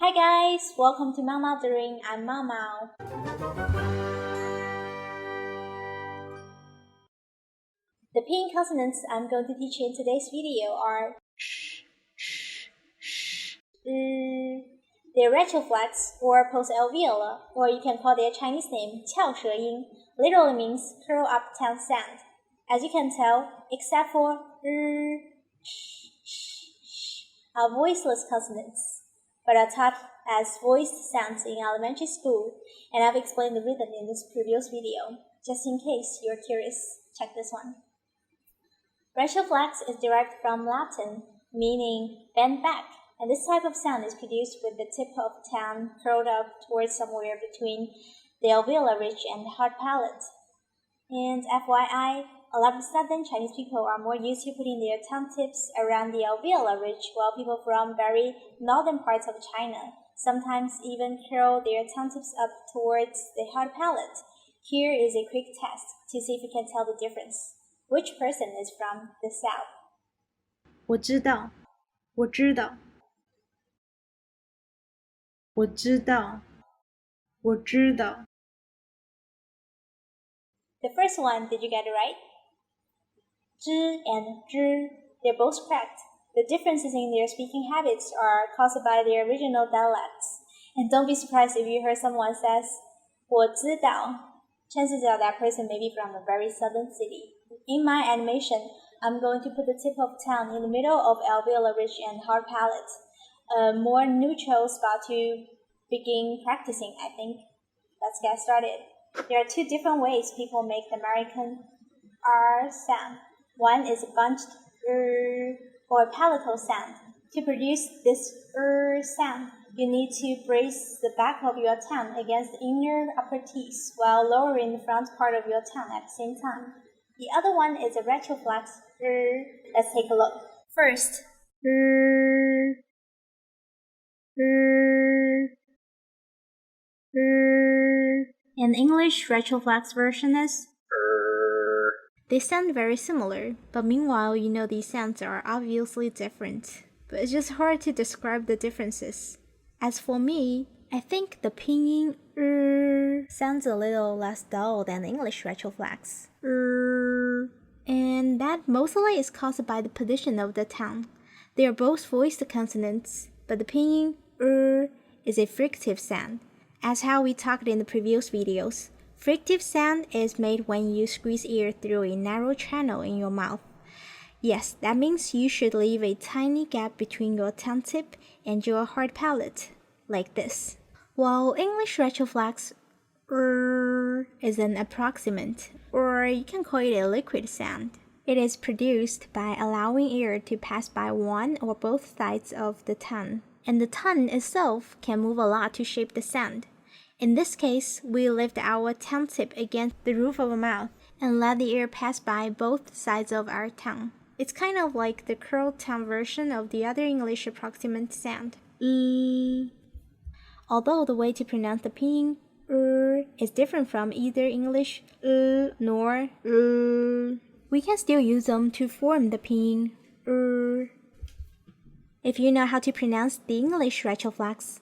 Hi guys, welcome to MAO-MAODARIN. I'm MAO. The pinyin consonants I'm going to teach you in today's video are they're retroflex or post-alveolar, or you can call their Chinese name 翘舌音, literally means curl up tongue sound. As you can tell, except for are voiceless consonants, but are taught as voiced sounds in elementary school, and I've explained the rhythm in this previous video. Just in case you're curious, check this one. Retroflex is derived from Latin, meaning bend back, and this type of sound is produced with the tip of tongue curled up towards somewhere between the alveolar ridge and the hard palate. And FYI, a lot of Southern Chinese people are more used to putting their tongue tips around the alveolar ridge, while people from very northern parts of China sometimes even curl their tongue tips up towards the hard palate. Here is a quick test to see if you can tell the difference. Which person is from the south? 我知道，我知道，我知道，我知道。 The first one, did you get it right? 知 and 知, they're both correct. The differences in their speaking habits are caused by their original dialects. And don't be surprised if you hear someone says 我知道. Chances are that person may be from a very southern city. In my animation, I'm going to put the tip of tongue in the middle of alveolar ridge and hard palate. A more neutral spot to begin practicing, I think. Let's get started. There are two different ways people make the American R sound. One is a bunched or palatal sound. To produce this sound, you need to brace the back of your tongue against the inner upper teeth while lowering the front part of your tongue at the same time. The other one is a retroflex. Let's take a look. First, in English, retroflex version is They sound very similar, but meanwhile, you know these sounds are obviously different. But it's just hard to describe the differences. As for me, I think the pinyin sounds a little less dull than the English retroflex. And that mostly is caused by the position of the tongue. They are both voiced consonants, but the pinyin is a fricative sound, as how we talked in the previous videos. Fricative sound is made when you squeeze air through a narrow channel in your mouth. Yes, that means you should leave a tiny gap between your tongue tip and your hard palate, like this. While English retroflex is an approximant, or you can call it a liquid sound. It is produced by allowing air to pass by one or both sides of the tongue, and the tongue itself can move a lot to shape the sound. In this case, we lift our tongue tip against the roof of our mouth and let the air pass by both sides of our tongue. It's kind of like the curled tongue version of the other English approximant sound. Although the way to pronounce the pinyin is different from either English nor we can still use them to form the pinyin. If you know how to pronounce the English retroflex,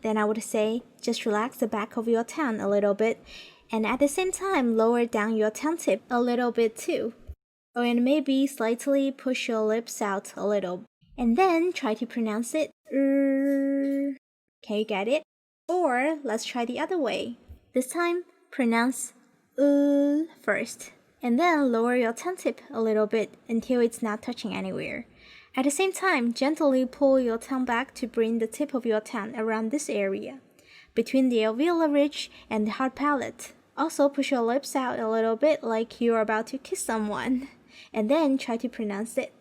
then I would say just relax the back of your tongue a little bit, and at the same time lower down your tongue tip a little bit too. Oh, and maybe slightly push your lips out a little, and then try to pronounce it. Can you get it? Or let's try the other way. This time, pronounce first, and then lower your tongue tip a little bit until it's not touching anywhere. At the same time, gently pull your tongue back to bring the tip of your tongue around this area, between the alveolar ridge and the hard palate. Also, push your lips out a little bit like you're about to kiss someone, and then try to pronounce it,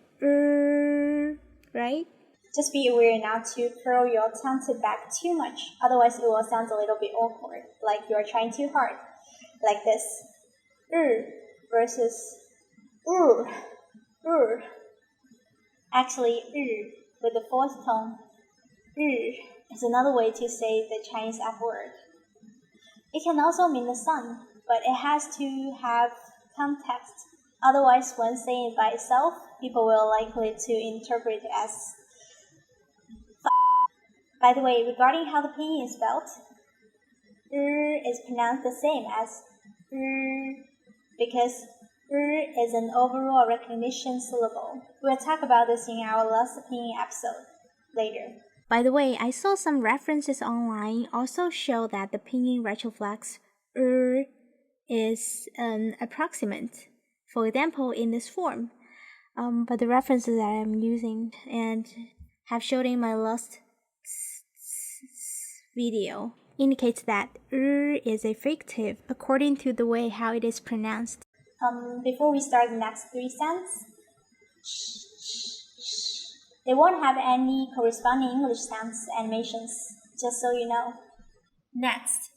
right? Just be aware not to curl your tongue tip back too much, otherwise it will sound a little bit awkward, like you're trying too hard, like this. Versus Actually, with the fourth tone, is another way to say the Chinese F word. It can also mean the sun, but it has to have context. Otherwise, when saying it by itself, people will likely to interpret it as By the way, regarding how the pinyin is spelled, is pronounced the same as because is an overall recognition syllable. We'll talk about this in our last pinyin episode later. By the way, I saw some references online also show that the pinyin retroflex is an approximant. For example, in this form. But the references that I'm using and have shown in my last video indicates that is a fricative according to the way how it is pronounced. Before we start the next 3 sounds, they won't have any corresponding English sounds animations, just so you know. Next.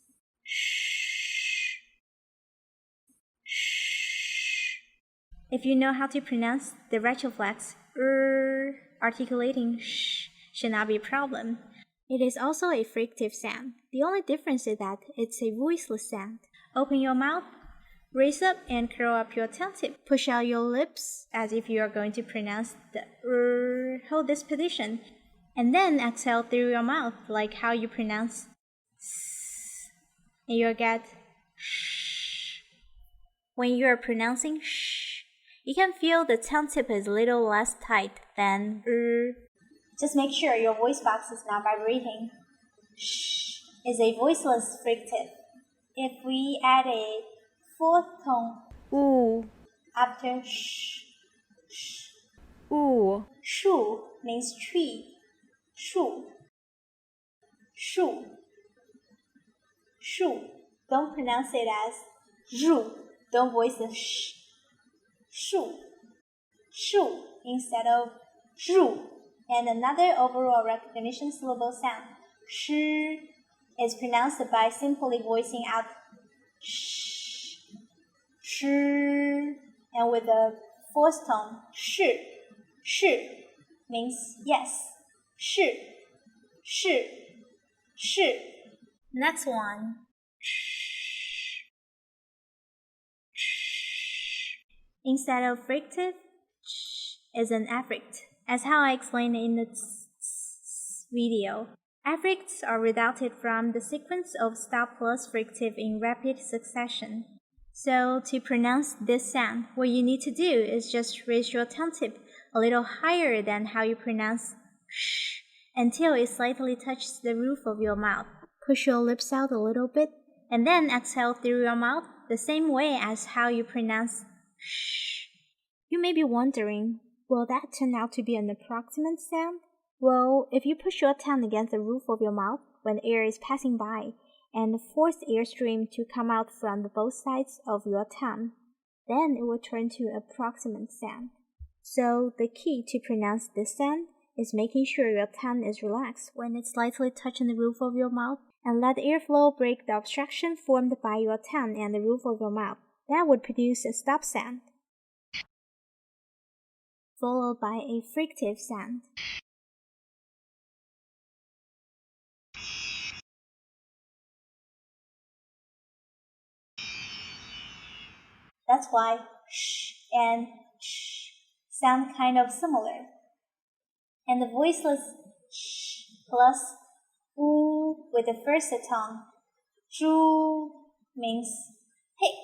If you know how to pronounce the retroflex, articulating should not be a problem. It is also a fricative sound. The only difference is that it's a voiceless sound. Open your mouth, raise up and curl up your tongue tip. Push out your lips as if you are going to pronounce the hold this position. And then exhale through your mouth like how you pronounce s. And you'll get sh. When you are pronouncing sh, you can feel the tongue tip is a little less tight than Just make sure your voice box is not vibrating. Sh is a voiceless fricative. If we add a 4th tone after sh, shu means tree. Shu. Don't pronounce it as zhu. Don't voice the sh. Shu instead of zhu. And another overall recognition syllable sound, sh, is pronounced by simply voicing out sh, and with the 4th tone, shi means yes, shi. Next one. Instead of fricative, is an affricate. As how I explained in the video, affricates are resulted from the sequence of stop plus fricative in rapid succession. So to pronounce this sound, what you need to do is just raise your tongue tip a little higher than how you pronounce sh until it slightly touches the roof of your mouth. Push your lips out a little bit and then exhale through your mouth the same way as how you pronounce sh. You may be wondering, will that turn out to be an approximate sound? Well, if you push your tongue against the roof of your mouth when air is passing by and force the airstream to come out from both sides of your tongue, then it will turn to approximate sound. So the key to pronounce this sound is making sure your tongue is relaxed when it's slightly touching the roof of your mouth and let the airflow break the obstruction formed by your tongue and the roof of your mouth. That would produce a stop sound, followed by a fricative sound. That's why sh and sh sound kind of similar. And the voiceless sh plus u with the first tone, zhu means pick.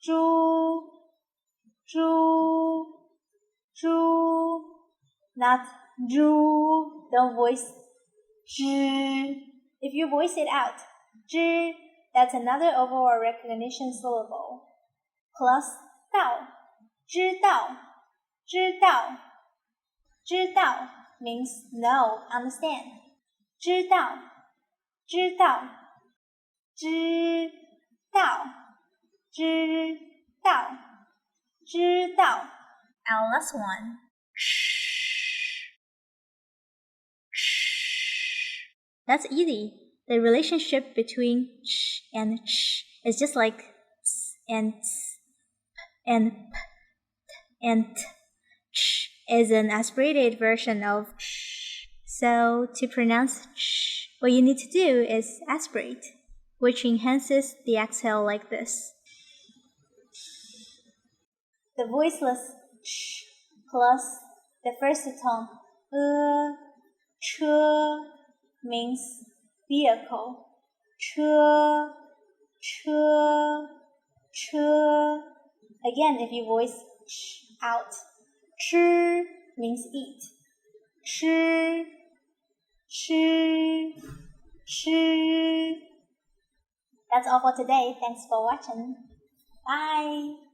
Zhu, not zhu. Don't voice zhi. If you voice it out, zhi, that's another overall recognition syllable. Plus 道, 知道 means know, understand. 知道 Our last one. That's easy. The relationship between sh and sh is just like s and s and p and t. Sh is an aspirated version of sh. So to pronounce sh, what you need to do is aspirate, which enhances the exhale like this. The voiceless sh plus the first tone ch means vehicle. 车 车 Again, if you voice ch out. 吃 means eat. 吃 That's all for today. Thanks for watching. Bye.